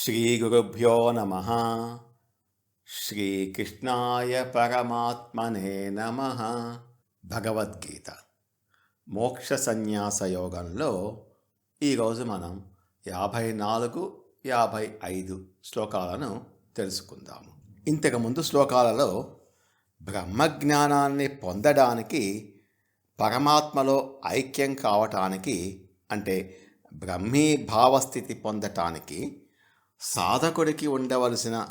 శ్రీగురుభ్యో నమః. శ్రీకృష్ణాయ పరమాత్మనే నమః. భగవద్గీత మోక్ష సన్యాస యోగంలో ఈరోజు మనం 54, 55 శ్లోకాలను తెలుసుకుందాము. ఇంతకుముందు శ్లోకాలలో బ్రహ్మజ్ఞానాన్ని పొందడానికి, పరమాత్మలో ఐక్యం కావటానికి అంటే బ్రహ్మీభావస్థితి పొందటానికి సాధకుడికి ఉండవలసిన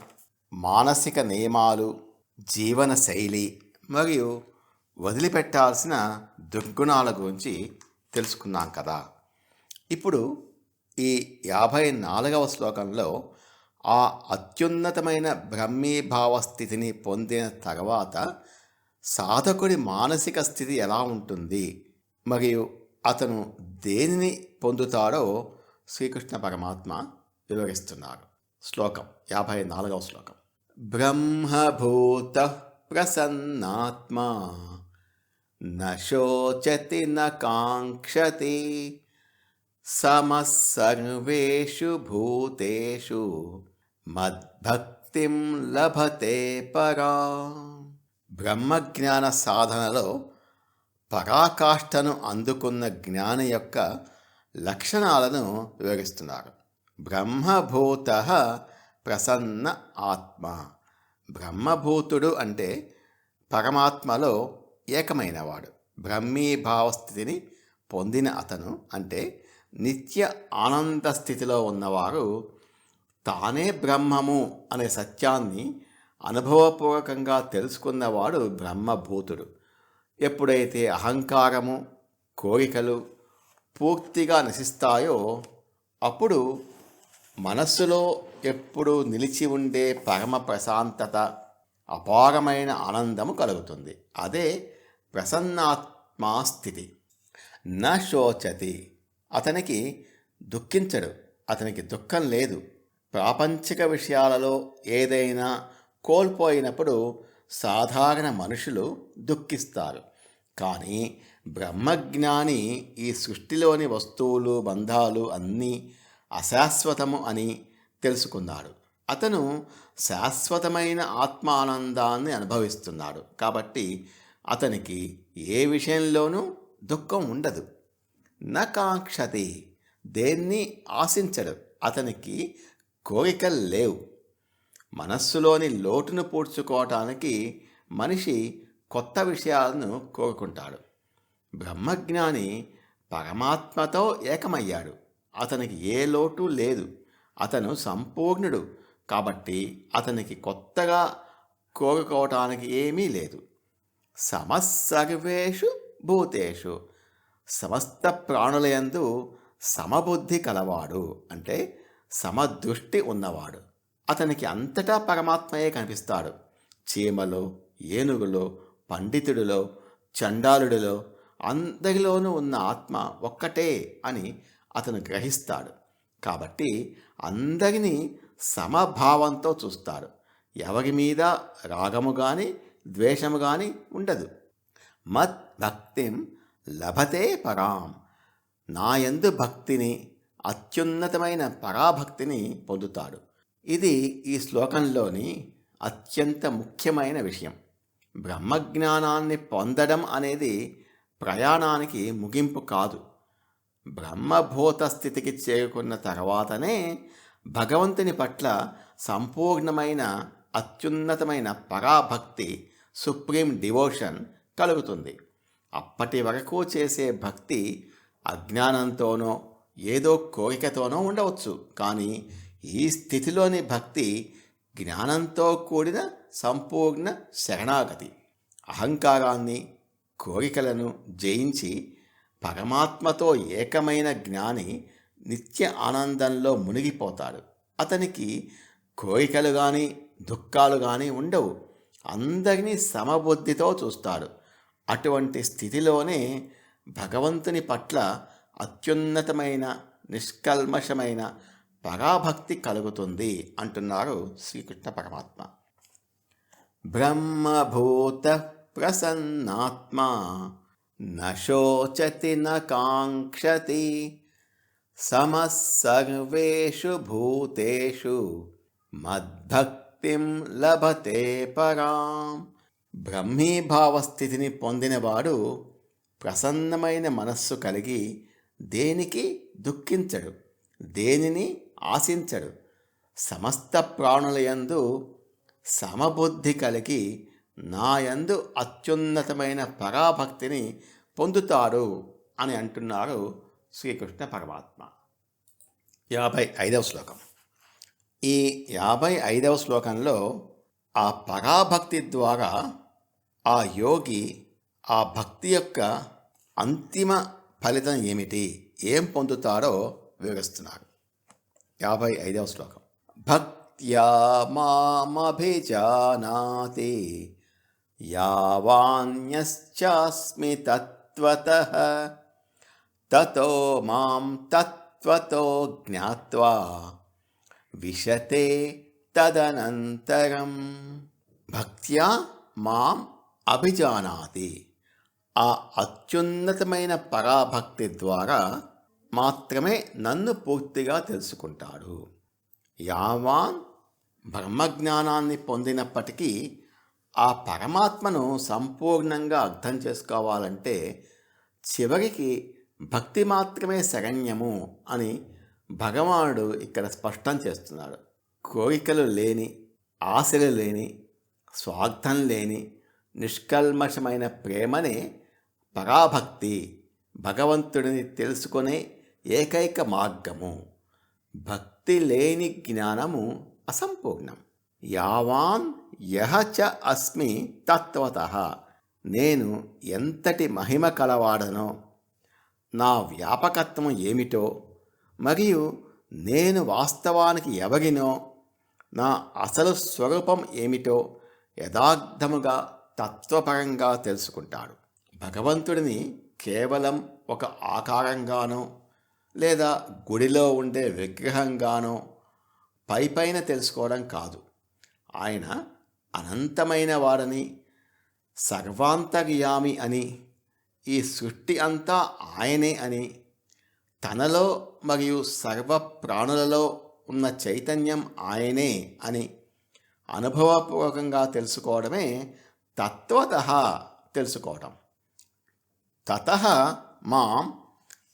మానసిక నియమాలు, జీవన శైలి మరియు వదిలిపెట్టాల్సిన దుర్గుణాల గురించి తెలుసుకున్నాం కదా. ఇప్పుడు ఈ 54వ శ్లోకంలో ఆ అత్యున్నతమైన బ్రహ్మీభావ స్థితిని పొందిన తర్వాత సాధకుడి మానసిక స్థితి ఎలా ఉంటుంది మరియు అతను దేనిని పొందుతాడో శ్రీకృష్ణ పరమాత్మ వివరిస్తున్నారు. శ్లోకం 54వ శ్లోకం. బ్రహ్మభూత ప్రసన్నాత్మా న శోచతి న కాంక్షతి సమస్సర్వేషు భూతేషు మద్భక్తిం లభతే పరా. బ్రహ్మజ్ఞాన సాధనలో పరాకాష్ఠను అందుకున్న జ్ఞాని యొక్క లక్షణాలను వివరిస్తున్నారు. బ్రహ్మభూత ప్రసన్న ఆత్మ. బ్రహ్మభూతుడు అంటే పరమాత్మలో ఏకమైనవాడు. బ్రహ్మీభావ స్థితిని పొందిన అతను అంటే నిత్య ఆనంద స్థితిలో ఉన్నవారు తానే బ్రహ్మము అనే సత్యాన్ని అనుభవపూర్వకంగా తెలుసుకున్నవాడు బ్రహ్మభూతుడు. ఎప్పుడైతే అహంకారము, కోరికలు పూర్తిగా నశిస్తాయో అప్పుడు మనస్సులో ఎప్పుడు నిలిచి ఉండే పరమ ప్రశాంతత, అపారమైన ఆనందము కలుగుతుంది. అదే ప్రసన్నాత్మా స్థితి. న శోచతి. అతనికి దుఃఖించడు, అతనికి దుఃఖం లేదు. ప్రాపంచిక విషయాలలో ఏదైనా కోల్పోయినప్పుడు సాధారణ మనుషులు దుఃఖిస్తారు. కానీ బ్రహ్మజ్ఞాని ఈ సృష్టిలోని వస్తువులు, బంధాలు అన్నీ అశాశ్వతము అని తెలుసుకున్నాడు. అతను శాశ్వతమైన ఆత్మానందాన్ని అనుభవిస్తున్నాడు. కాబట్టి అతనికి ఏ విషయంలోనూ దుఃఖం ఉండదు. న కాంక్షతి. దేన్ని ఆశించడు. అతనికి కోరికలు లేవు. మనస్సులోని లోటును పూడ్చుకోవటానికి మనిషి కొత్త విషయాలను కోరుకుంటాడు. బ్రహ్మజ్ఞాని పరమాత్మతో ఏకమయ్యాడు. అతనికి ఏ లోటు లేదు. అతను సంపూర్ణుడు. కాబట్టి అతనికి కొత్తగా కోరుకోవటానికి ఏమీ లేదు. సమస్సర్వేషు భూతేషు. సమస్త ప్రాణులయందు సమబుద్ధి కలవాడు అంటే సమదృష్టి ఉన్నవాడు. అతనికి అంతటా పరమాత్మయే కనిపిస్తాడు. చీమలో, ఏనుగులో, పండితుడిలో, చండాలుడిలో అందరిలోనూ ఉన్న ఆత్మ ఒక్కటే అని అతను గ్రహిస్తాడు. కాబట్టి అందరినీ సమభావంతో చూస్తాడు. ఎవరి మీద రాగము కానీ ద్వేషము కానీ ఉండదు. మత్ భక్తిం లభతే పరాం. నాయందు భక్తిని, అత్యున్నతమైన పరాభక్తిని పొందుతాడు. ఇది ఈ శ్లోకంలోని అత్యంత ముఖ్యమైన విషయం. బ్రహ్మజ్ఞానాన్ని పొందడం అనేది ప్రయాణానికి ముగింపు కాదు. బ్రహ్మభూత స్థితికి చేరుకున్న తర్వాతనే భగవంతుని పట్ల సంపూర్ణమైన అత్యున్నతమైన పరాభక్తి, సుప్రీం డివోషన్ కలుగుతుంది. అప్పటి వరకు చేసే భక్తి అజ్ఞానంతోనో ఏదో కోరికతోనో ఉండవచ్చు. కానీ ఈ స్థితిలోని భక్తి జ్ఞానంతో కూడిన సంపూర్ణ శరణాగతి. అహంకారాన్ని, కోరికలను జయించి పరమాత్మతో ఏకమైన జ్ఞాని నిత్య ఆనందంలో మునిగిపోతాడు. అతనికి కోరికలు కానీ దుఃఖాలు కానీ ఉండవు. అందరినీ సమబుద్ధితో చూస్తాడు. అటువంటి స్థితిలోనే భగవంతుని పట్ల అత్యున్నతమైన నిష్కల్మషమైన పరాభక్తి కలుగుతుంది అంటున్నారు శ్రీకృష్ణ పరమాత్మ. బ్రహ్మభూత ప్రసన్నాత్మా న శోచతి న కాంక్షతి సమः సర్వేషు భూతేషు మద్భక్తిం లభతే పరాం. బ్రహ్మీభావ స్థితిని పొందినవాడు ప్రసన్నమైన మనస్సు కలిగి దేనికి దుఃఖించడు, దేనిని ఆశించడు. సమస్త ప్రాణులయందు సమబుద్ధి కలిగి నాయందు అత్యున్నతమైన పరాభక్తిని పొందుతాడు అని అంటున్నారు శ్రీకృష్ణ పరమాత్మ. 55వ శ్లోకం. ఈ 55వ శ్లోకంలో ఆ పరాభక్తి ద్వారా ఆ యోగి ఆ భక్తి యొక్క అంతిమ ఫలితం ఏమిటి, ఏం పొందుతారో వివరిస్తున్నారు. 55వ శ్లోకం. భక్త్యా మామభిజానాతి యావాన్యశ్చాస్మి తత్వతః తతో మాం తత్వతో జ్ఞాత్వా విశతే తదనంతరం. భక్త్యా మాం అభిజానాతి. ఆ అత్యున్నతమైన పరాభక్తి ద్వారా మాత్రమే నన్ను పూర్తిగా తెలుసుకుంటాడు. యావాన్ బ్రహ్మజ్ఞానాన్ని పొందినప్పటికీ ఆ పరమాత్మను సంపూర్ణంగా అర్థం చేసుకోవాలంటే చివరికి భక్తి మాత్రమే శరణ్యము అని భగవానుడు ఇక్కడ స్పష్టం చేస్తున్నాడు. కోరికలు లేని, ఆశలు లేని, స్వార్థం లేని నిష్కల్మషమైన ప్రేమనే పరాభక్తి, భగవంతుడిని తెలుసుకునే ఏకైక మార్గము. భక్తి లేని జ్ఞానము అసంపూర్ణం. యావాన్ యహ చ అస్మి తత్వతః. నేను ఎంతటి మహిమ కలవాడనో, నా వ్యాపకత్వం ఏమిటో, మరియు నేను వాస్తవానికి ఎవరినో, నా అసలు స్వరూపం ఏమిటో యథార్థముగా తత్వపరంగా తెలుసుకుంటాడు. భగవంతుడిని కేవలం ఒక ఆకారంగానో లేదా గుడిలో ఉండే విగ్రహంగానో పైపైన తెలుసుకోవడం కాదు. ఆయన అనంతమైన వాడని, సర్వాంతర్యామి అని, ఈ సృష్టి అంతా ఆయనే అని, తనలో మరియు సర్వ ప్రాణులలో ఉన్న చైతన్యం ఆయనే అని అనుభవపూర్వకంగా తెలుసుకోవడమే తత్వతః తెలుసుకోవటం. తతః మాం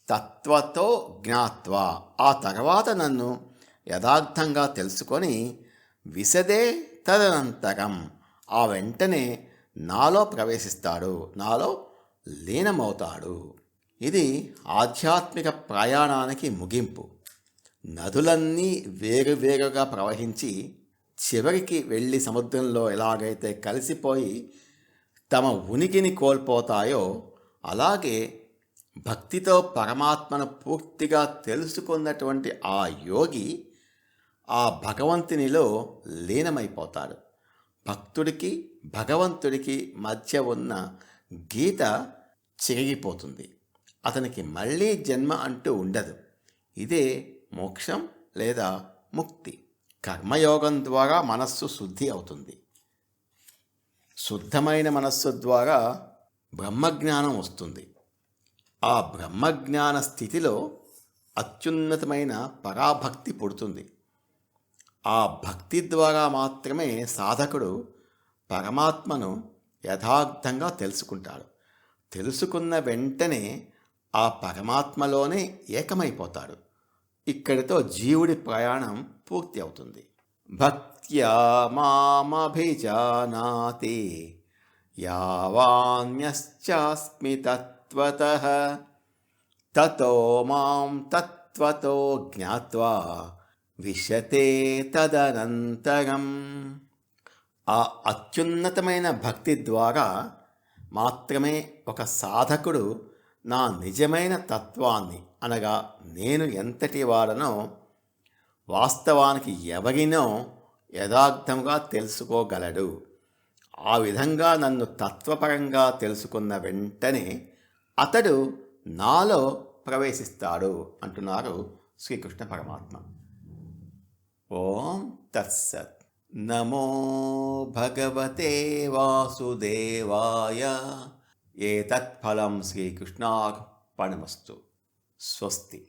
తత్వతో జ్ఞాత్వా. ఆ తర్వాత నన్ను యథార్థంగా తెలుసుకొని విశదే తదనంతరం. ఆ వెంటనే నాలో ప్రవేశిస్తాడు, నాలో లీనమవుతాడు. ఇది ఆధ్యాత్మిక ప్రయాణానికి ముగింపు. నదులన్నీ వేరువేరుగా ప్రవహించి చివరికి వెళ్ళి సముద్రంలో ఎలాగైతే కలిసిపోయి తమ ఉనికిని కోల్పోతాయో, అలాగే భక్తితో పరమాత్మను పూర్తిగా తెలుసుకున్నటువంటి ఆ యోగి ఆ భగవంతునిలో లీనమైపోతాడు. భక్తుడికి భగవంతుడికి మధ్య ఉన్న గీత చిరిగిపోతుంది. అతనికి మళ్ళీ జన్మ అంటూ ఉండదు. ఇదే మోక్షం లేదా ముక్తి. కర్మయోగం ద్వారా మనస్సు శుద్ధి అవుతుంది. శుద్ధమైన మనస్సు ద్వారా బ్రహ్మజ్ఞానం వస్తుంది. ఆ బ్రహ్మజ్ఞాన స్థితిలో అత్యున్నతమైన పరాభక్తి పుడుతుంది. ఆ భక్తి ద్వారా మాత్రమే సాధకుడు పరమాత్మను యథార్థంగా తెలుసుకుంటాడు. తెలుసుకున్న వెంటనే ఆ పరమాత్మలోనే ఏకమైపోతాడు. ఇక్కడితో జీవుడి ప్రయాణం పూర్తి అవుతుంది. భక్త్యా మామభిజానాతి యావాన్యశ్చాస్మి తత్వతః తతో మాం తత్వతో జ్ఞాత్వా విశతే తదనంతరం. ఆ అత్యున్నతమైన భక్తి ద్వారా మాత్రమే ఒక సాధకుడు నా నిజమైన తత్వాన్ని, అనగా నేను ఎంతటి వాడనో, వాస్తవానికి ఎవరినో యథార్థంగా తెలుసుకోగలడు. ఆ విధంగా నన్ను తత్వపరంగా తెలుసుకున్న వెంటనే అతడు నాలో ప్రవేశిస్తాడు అంటున్నారు శ్రీకృష్ణ పరమాత్మ. ఓం తత్సత్. నమో భగవతే వాసుదేవాయ. ఏతత్ఫలం శ్రీకృష్ణార్పణమస్తు. స్వస్తి.